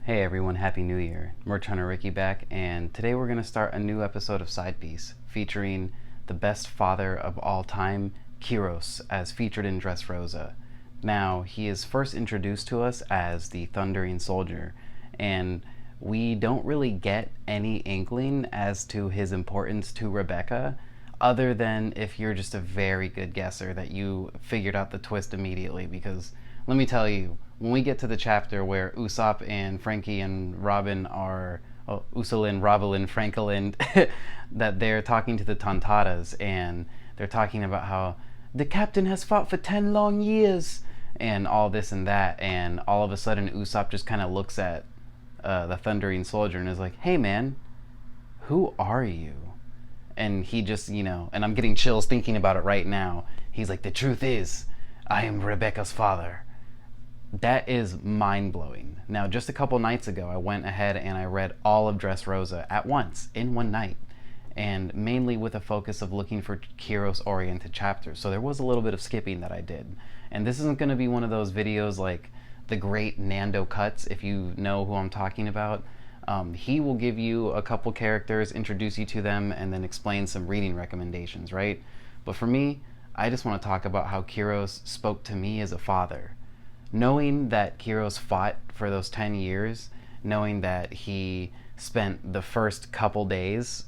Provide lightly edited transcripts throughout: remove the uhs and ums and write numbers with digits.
Hey everyone, Happy New Year. Merch Hunter Ricky back, and today we're going to start a new episode of Side Piece featuring the best father of all time, Kyros, as featured in Dressrosa. Now, he is first introduced to us as the Thundering Soldier, and we don't really get any inkling as to his importance to Rebecca, other than if you're just a very good guesser that you figured out the twist immediately, because let me tell you, when we get to the chapter where Usopp and Frankie and Robin are, Usolin, Rovalin, Franklin, that they're talking to the Tontatas and they're talking about how the captain has fought for 10 long years and all this and that, and all of a sudden Usopp just kind of looks at the Thundering Soldier and is like, hey man, who are you? And he just, and I'm getting chills thinking about it right now. He's like, the truth is, I am Rebecca's father. That is mind-blowing. Now, just a couple nights ago, I went ahead and I read all of Dressrosa at once, in one night, and mainly with a focus of looking for Kyros-oriented chapters. So there was a little bit of skipping that I did. And this isn't going to be one of those videos like the great Nando Cuts, if you know who I'm talking about. He will give you a couple characters, introduce you to them, and then explain some reading recommendations, right? But for me, I just want to talk about how Kyros spoke to me as a father. Knowing that Kyros fought for those 10 years, knowing that he spent the first couple days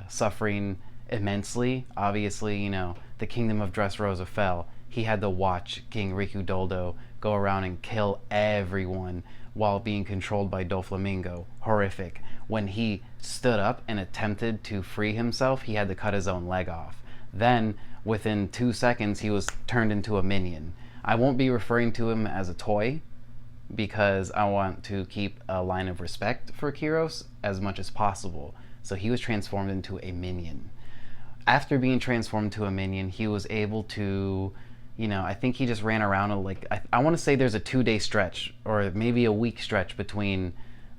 suffering immensely. Obviously, the kingdom of Dressrosa fell. He had to watch King Rikudoldo go around and kill everyone while being controlled by Doflamingo. Horrific. When he stood up and attempted to free himself, he had to cut his own leg off. Then, within 2 seconds, he was turned into a minion. I won't be referring to him as a toy because I want to keep a line of respect for Kyros as much as possible. So he was transformed into a minion. After being transformed to a minion, he was able to, I think he just ran around I want to say there's a 2-day stretch or maybe a week stretch between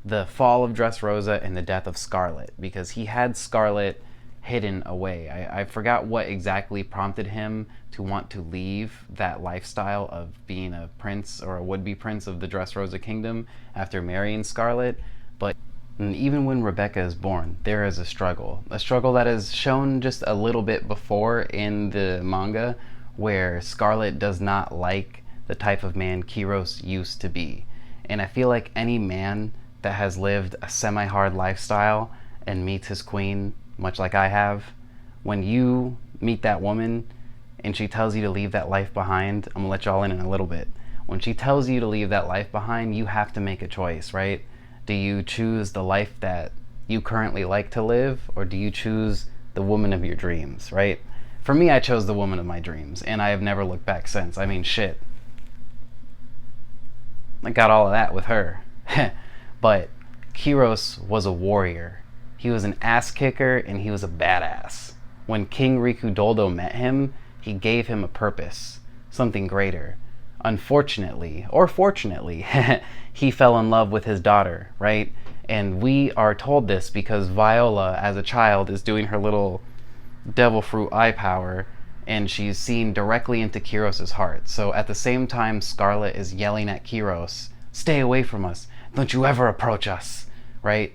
the fall of Dressrosa and the death of Scarlet, because he had Scarlet hidden away. I forgot what exactly prompted him to want to leave that lifestyle of being a prince or a would-be prince of the Dressrosa kingdom after marrying Scarlet. But even when Rebecca is born, there is a struggle that is shown just a little bit before in the manga, where Scarlet does not like the type of man Kyros used to be. And I feel like any man that has lived a semi-hard lifestyle and meets his queen, much like I have, when you meet that woman and she tells you to leave that life behind, I'm gonna let y'all in a little bit. When she tells you to leave that life behind, you have to make a choice, right? Do you choose the life that you currently like to live, or do you choose the woman of your dreams, right? For me, I chose the woman of my dreams, and I have never looked back since. I mean, shit. I got all of that with her. But Kyros was a warrior. He was an ass kicker and he was a badass. When King Rikudoldo met him, he gave him a purpose, something greater. Unfortunately, or fortunately, he fell in love with his daughter, right? And we are told this because Viola, as a child, is doing her little devil fruit eye power, and she's seen directly into Kyros' heart. So at the same time, Scarlet is yelling at Kyros, stay away from us, don't you ever approach us, right?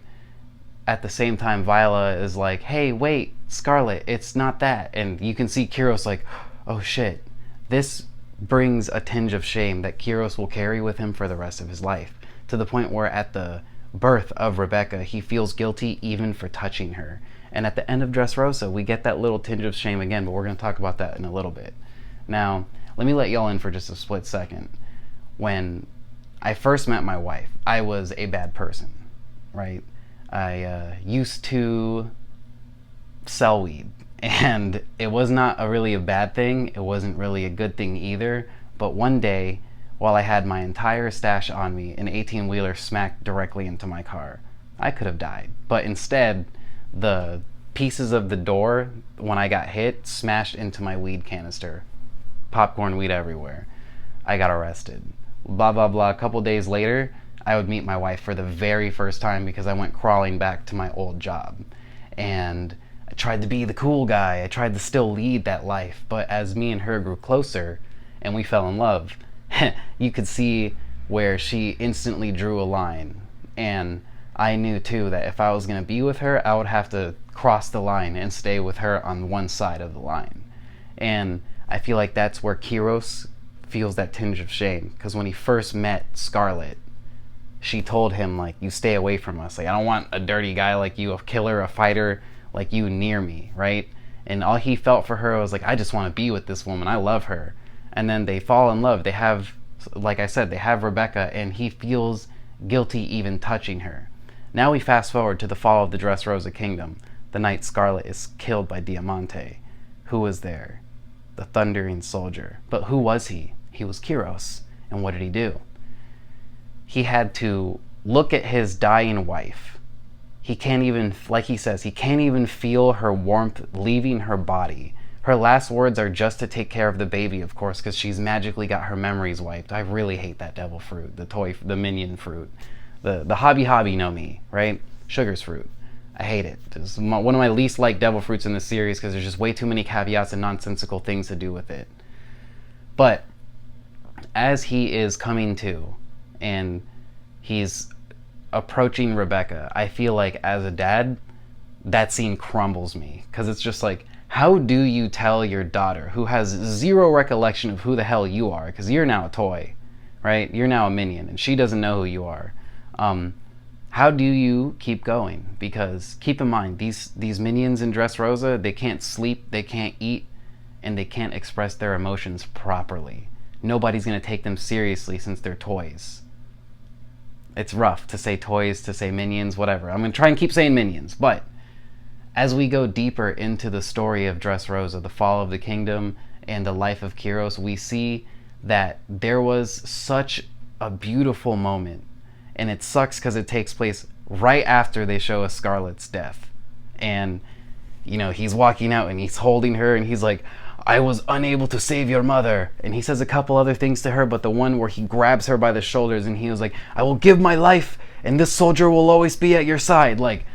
At the same time, Viola is like, hey, wait, Scarlet, it's not that. And you can see Kyros like, oh shit. This brings a tinge of shame that Kyros will carry with him for the rest of his life, to the point where at the birth of Rebecca, he feels guilty even for touching her. And at the end of Dressrosa, we get that little tinge of shame again, but we're going to talk about that in a little bit. Now, let me let y'all in for just a split second. When I first met my wife, I was a bad person, right? I used to sell weed, and it was not really a bad thing. It wasn't really a good thing either. But one day, while I had my entire stash on me, an 18-wheeler smacked directly into my car. I could have died, but instead, the pieces of the door, when I got hit, smashed into my weed canister. Popcorn weed everywhere. I got arrested. Blah, blah, blah. A couple days later, I would meet my wife for the very first time because I went crawling back to my old job. And I tried to be the cool guy. I tried to still lead that life. But as me and her grew closer and we fell in love, you could see where she instantly drew a line. And I knew too that if I was going to be with her, I would have to cross the line and stay with her on one side of the line. And I feel like that's where Kyros feels that tinge of shame, because when he first met Scarlet, she told him, like, you stay away from us. Like, I don't want a dirty guy like you, a killer, a fighter like you near me, right? And all he felt for her was like, I just want to be with this woman. I love her. And then they fall in love. They have, like I said, they have Rebecca, and he feels guilty even touching her. Now we fast forward to the fall of the Dressrosa kingdom, the night Scarlet is killed by Diamante. Who was there? The Thundering Soldier. But who was he? He was Kyros. And what did he do? He had to look at his dying wife. He can't even, like he says, he can't even feel her warmth leaving her body. Her last words are just to take care of the baby, of course, because she's magically got her memories wiped. I really hate that devil fruit, the minion fruit. The hobby no mi, right? Sugar's fruit. I hate it. It's one of my least liked devil fruits in the series because there's just way too many caveats and nonsensical things to do with it. But as he is coming to and he's approaching Rebecca, I feel like as a dad, that scene crumbles me, because it's just like, how do you tell your daughter, who has zero recollection of who the hell you are, because you're now a toy, right? You're now a minion, and she doesn't know who you are. How do you keep going? Because keep in mind, these minions in Dressrosa, they can't sleep, they can't eat, and they can't express their emotions properly. Nobody's going to take them seriously since they're toys. It's rough to say toys, to say minions, whatever. I'm going to try and keep saying minions, but as we go deeper into the story of Dressrosa, the fall of the kingdom, and the life of Kyros, we see that there was such a beautiful moment. And it sucks because it takes place right after they show us Scarlet's death. And, you know, he's walking out and he's holding her and he's like, I was unable to save your mother. And he says a couple other things to her, but the one where he grabs her by the shoulders and he was like, I will give my life and this soldier will always be at your side. Like,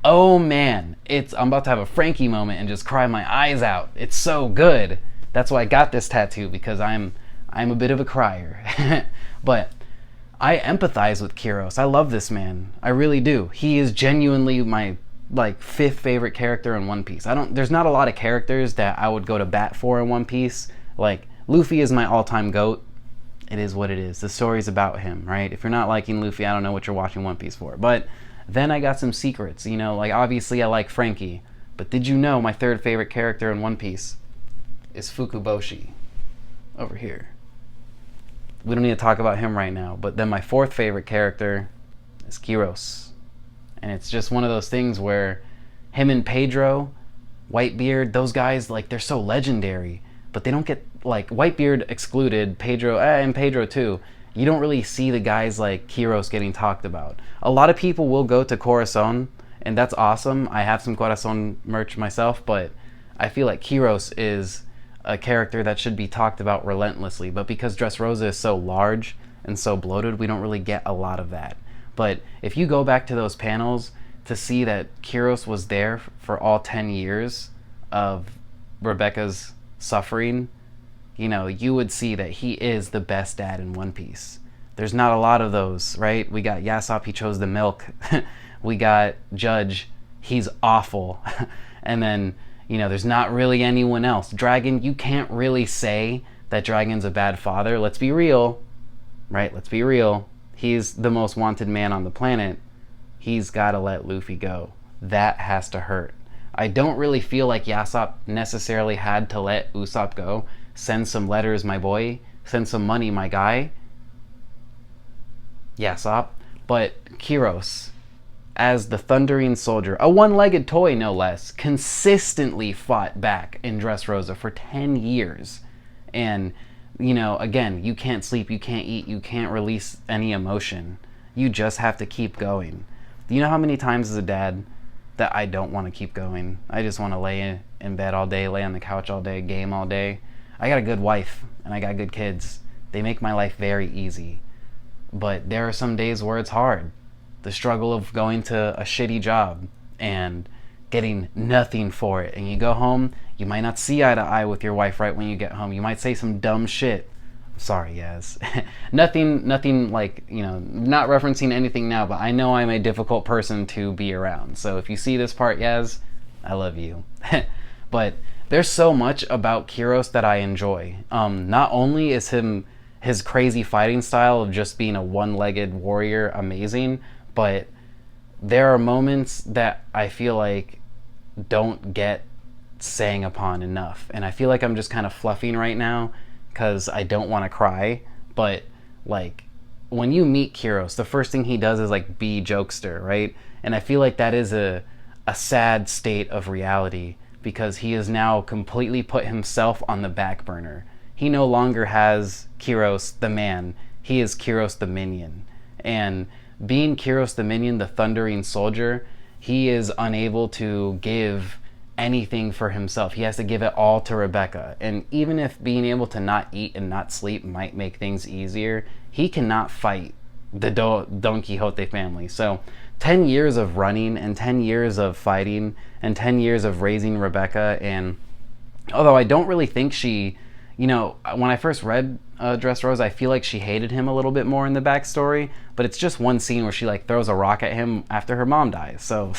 oh man, I'm about to have a Frankie moment and just cry my eyes out. It's so good. That's why I got this tattoo, because I'm a bit of a crier. But I empathize with Kyros. I love this man. I really do. He is genuinely my fifth favorite character in One Piece. There's not a lot of characters that I would go to bat for in One Piece. Like, Luffy is my all-time GOAT. It is what it is. The story's about him, right? If you're not liking Luffy, I don't know what you're watching One Piece for. But then I got some secrets, you know, like obviously I like Frankie. But did you know my third favorite character in One Piece is Fukuboshi? Over here. We don't need to talk about him right now. But then my fourth favorite character is Kyros. And it's just one of those things where him and Pedro, Whitebeard, those guys, like, they're so legendary. But they don't get, like, Whitebeard excluded, Pedro, and Pedro too. You don't really see the guys like Kyros getting talked about. A lot of people will go to Corazon, and that's awesome. I have some Corazon merch myself, but I feel like Kyros is a character that should be talked about relentlessly, but because Dressrosa is so large and so bloated, we don't really get a lot of that. But if you go back to those panels to see that Kyros was there for all 10 years of Rebecca's suffering, you know, you would see that he is the best dad in One Piece. There's not a lot of those, right? We got Yasop, he chose the milk. We got Judge, he's awful. And then, you know, there's not really anyone else. Dragon, you can't really say that Dragon's a bad father. Let's be real, right? Let's be real. He's the most wanted man on the planet. He's got to let Luffy go. That has to hurt. I don't really feel like Yasop necessarily had to let Usopp go. Send some letters, my boy. Send some money, my guy. Yasop. But Kyros, as the Thundering Soldier, a one-legged toy no less, consistently fought back in Dressrosa for 10 years. And, you know, again, you can't sleep, you can't eat, you can't release any emotion. You just have to keep going. Do you know how many times as a dad that I don't want to keep going? I just want to lay in bed all day, lay on the couch all day, game all day. I got a good wife and I got good kids. They make my life very easy. But there are some days where it's hard. The struggle of going to a shitty job and getting nothing for it. And you go home, you might not see eye to eye with your wife right when you get home. You might say some dumb shit. sorry, Yaz. Nothing like, not referencing anything now, but I know I'm a difficult person to be around. So if you see this part, Yaz, I love you. But there's so much about Kyros that I enjoy. Not only is his crazy fighting style of just being a one-legged warrior amazing, but there are moments that I feel like don't get sang upon enough. And I feel like I'm just kind of fluffing right now because I don't want to cry. But like when you meet Kyros, the first thing he does is like be jokester, right? And I feel like that is a sad state of reality because he has now completely put himself on the back burner. He no longer has Kyros the man, he is Kyros the minion. And being Kyros the minion, the thundering soldier, he is unable to give anything for himself. He has to give it all to Rebecca. And even if being able to not eat and not sleep might make things easier, he cannot fight the Don Quixote family. So 10 years of running and 10 years of fighting and 10 years of raising Rebecca, and although I don't really think she, when I first read Dressrosa, I feel like she hated him a little bit more in the backstory, but it's just one scene where she like throws a rock at him after her mom dies. So,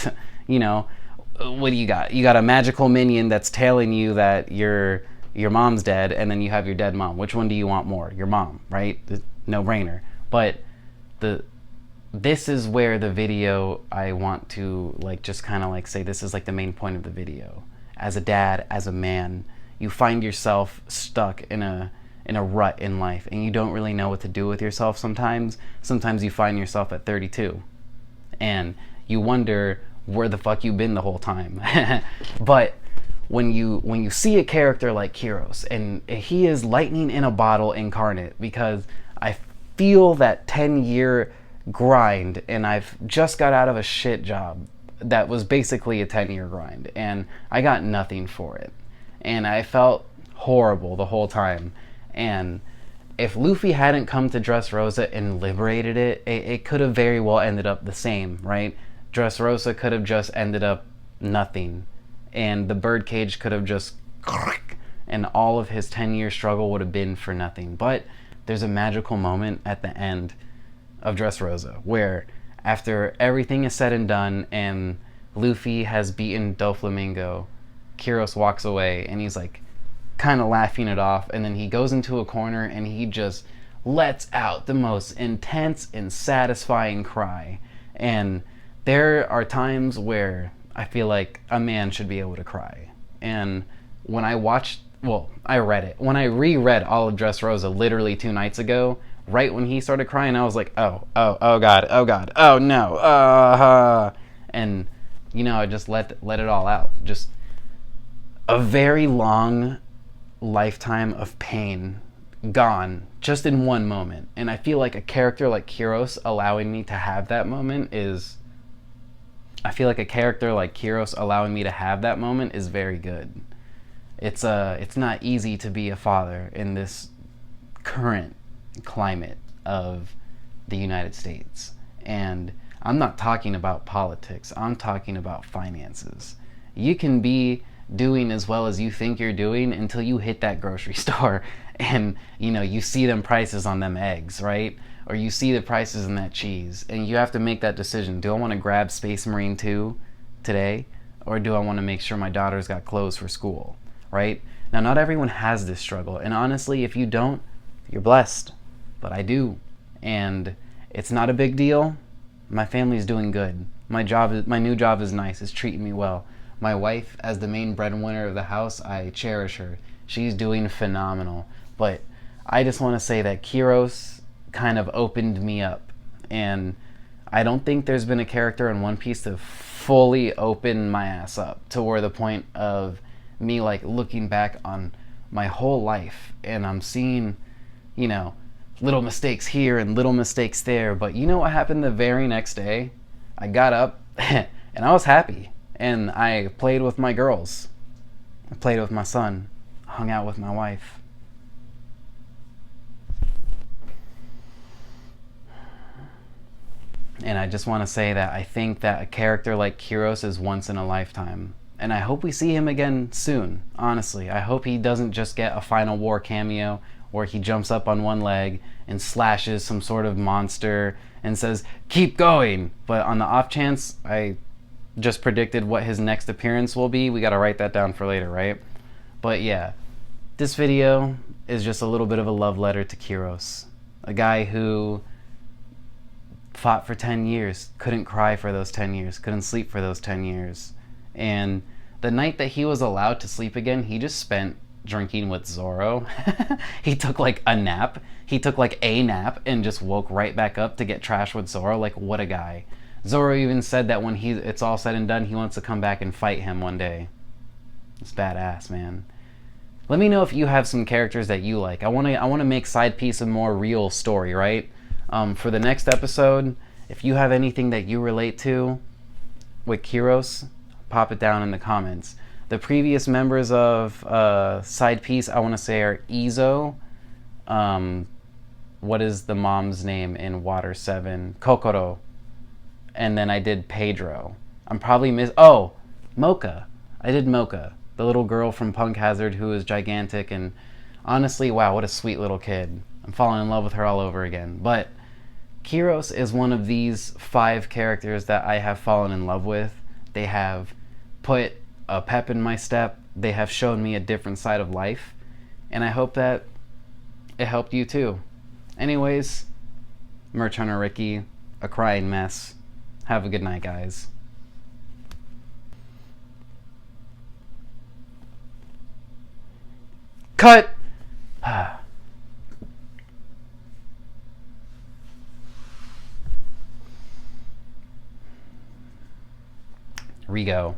what do you got? You got a magical minion that's telling you that your mom's dead, and then you have your dead mom. Which one do you want more? Your mom, right? No brainer. But this is where the video, I want to like just kind of like say this is like the main point of the video. As a dad, as a man, you find yourself stuck in a rut in life, and you don't really know what to do with yourself sometimes. Sometimes you find yourself at 32 and you wonder where the fuck you've been the whole time. But when you see a character like Kyros, and he is lightning in a bottle incarnate, because I feel that 10-year grind, and I've just got out of a shit job that was basically a 10-year grind, and I got nothing for it, and I felt horrible the whole time. And if Luffy hadn't come to Dressrosa and liberated it, it could have very well ended up the same, right? Dressrosa could have just ended up nothing, and the birdcage could have just and all of his 10-year struggle would have been for nothing. But there's a magical moment at the end of Dressrosa where, after everything is said and done and Luffy has beaten Doflamingo, Kyros walks away and he's like kind of laughing it off, and then he goes into a corner and he just lets out the most intense and satisfying cry. And there are times where I feel like a man should be able to cry. And when I read it. When I reread all of Dressrosa literally 2 nights ago, right when he started crying, I was like, oh God, oh no, and I just let it all out. Just a very long lifetime of pain gone just in one moment. And I feel like a character like Kyros allowing me to have that moment is very good. It's not easy to be a father in this current climate of the United States. And I'm not talking about politics, I'm talking about finances. You can be doing as well as you think you're doing until you hit that grocery store and you see them prices on them eggs, right? Or you see the prices in that cheese, and you have to make that decision. Do I want to grab Space Marine 2 today, or do I want to make sure my daughter's got clothes for school, right? Now, not everyone has this struggle, and honestly, if you don't, you're blessed. But I do, and it's not a big deal. My family's doing good. My new job is nice. It's treating me well. My wife, as the main breadwinner of the house, I cherish her. She's doing phenomenal. But I just want to say that Kyros kind of opened me up, and I don't think there's been a character in One Piece to fully open my ass up to where the point of me like looking back on my whole life, and I'm seeing little mistakes here and little mistakes there. But you know what happened the very next day? I got up and I was happy, and I played with my girls, I played with my son, hung out with my wife. And I just want to say that I think that a character like Kyros is once in a lifetime. And I hope we see him again soon, honestly. I hope he doesn't just get a Final War cameo where he jumps up on one leg and slashes some sort of monster and says, "Keep going." But on the off chance I just predicted what his next appearance will be, we gotta write that down for later, right? But yeah, this video is just a little bit of a love letter to Kyros, a guy who fought for 10 years, couldn't cry for those 10 years, couldn't sleep for those 10 years. And the night that he was allowed to sleep again, he just spent drinking with Zoro. He took like a nap. He took like a nap and just woke right back up to get trash with Zoro. Like, what a guy. Zoro even said that when it's all said and done, he wants to come back and fight him one day. It's badass, man. Let me know if you have some characters that you like. I want to make Side Piece a more real story, right? For the next episode, if you have anything that you relate to with Kyros, pop it down in the comments. The previous members of Side Piece, I want to say, are Izo. What is the mom's name in Water 7? Kokoro. And then I did Pedro. I'm probably Mocha. I did Mocha, the little girl from Punk Hazard who is gigantic, and honestly, wow, what a sweet little kid. I'm falling in love with her all over again. But Kyros is one of these 5 characters that I have fallen in love with. They have put a pep in my step. They have shown me a different side of life. And I hope that it helped you too. Anyways, Merch Hunter Ricky, a crying mess. Have a good night, guys. Cut! Rigo.